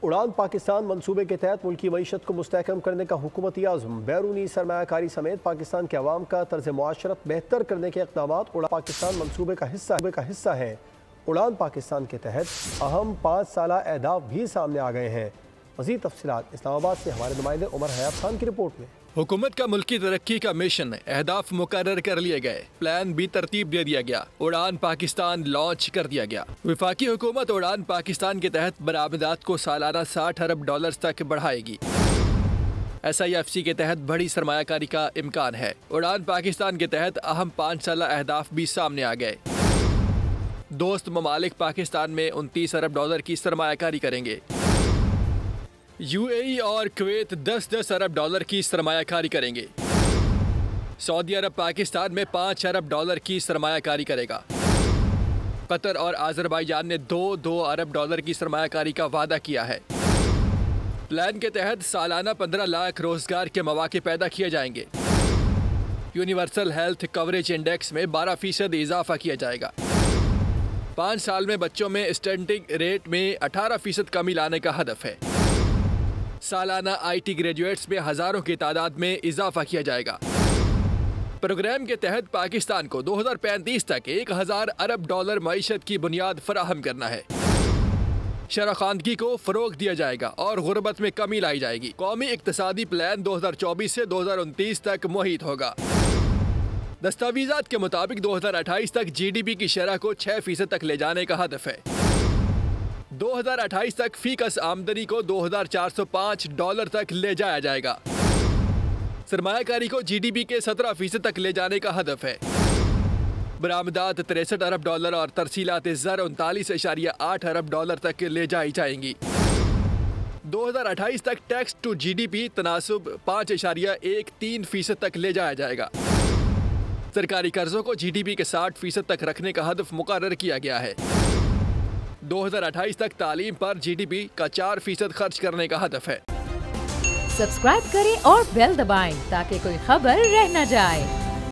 उड़ान पाकिस्तान मंसूबे के तहत मुल्की मईशत को मुस्तहकम करने का हुकूमती आज़म, बैरूनी सरमायाकारी समेत पाकिस्तान के अवाम का तर्ज मुआशरत बेहतर करने के इक़दाम उड़ान पाकिस्तान मंसूबे का हिस्सा है। उड़ान पाकिस्तान के तहत अहम 5 साला अहदाफ भी सामने आ गए हैं। मज़ीद तफसीलात इस्लामाबाद से हमारे नुमाइंदे उमर हयात खान की रिपोर्ट में। हुकूमत का मुल्की तरक्की का मिशन अहदाफ मुकर्रर कर लिए गए, प्लान भी तरतीब दे दिया गया, उड़ान पाकिस्तान लॉन्च कर दिया गया। वफाकी हुकूमत उड़ान पाकिस्तान के तहत बरामदात को सालाना 60 अरब डॉलर तक बढ़ाएगी। SIFC के तहत बड़ी सरमायाकारी का इम्कान है। उड़ान पाकिस्तान के तहत अहम 5 साला अहदाफ भी सामने आ गए। दोस्त ममालिक पाकिस्तान में 29 अरब डॉलर की सरमायाकारी करेंगे। UAE और कुवैत 10-10 अरब डॉलर की सरमायाकारी करेंगे। सऊदी अरब पाकिस्तान में 5 अरब डॉलर की सरमायाकारी करेगा। कतर और आज़रबाईजान ने 2-2 अरब डॉलर की सरमायाकारी का वादा किया है। प्लान के तहत सालाना 15 लाख रोजगार के मौके पैदा किए जाएंगे। यूनिवर्सल हेल्थ कवरेज इंडेक्स में 12% इजाफा किया जाएगा। 5 साल में बच्चों में स्टंटिंग रेट में 18% कमी लाने का हदफ है। सालाना IT ग्रेजुएट्स में हजारों की तादाद में इजाफा किया जाएगा। प्रोग्राम के तहत पाकिस्तान को 2035 तक 1000 अरब डॉलर मईशत की बुनियाद फराहम करना है। शराखानगी को फरोग दिया जाएगा और गुर्बत में कमी लाई जाएगी। कौमी इक्तसादी प्लान 2024 से 2029 तक मुहित होगा। दस्तावेजात के मुताबिक 2028 तक GDP की शरह को 6% तक ले जाने का हदफ है। 2028 तक फीकस आमदनी को 2405 डॉलर तक ले जाया जाएगा। सरमायाकारी को GDP के 17% तक ले जाने का हदफ है। बरामदात 63 अरब डॉलर और तरसीलात ज़र 39.8 अरब डॉलर तक ले जाई जाएंगी। 2028 तक टैक्स टू GDP तनासुब 5.13% तक ले जाया जाएगा। सरकारी कर्जों को GDP के 60% तक रखने का हदफ मुकर्रर किया गया है। 2028 तक तालीम पर GDP का 4% खर्च करने का हदफ है। सब्सक्राइब करें और बेल दबाएं ताकि कोई खबर रह न जाए।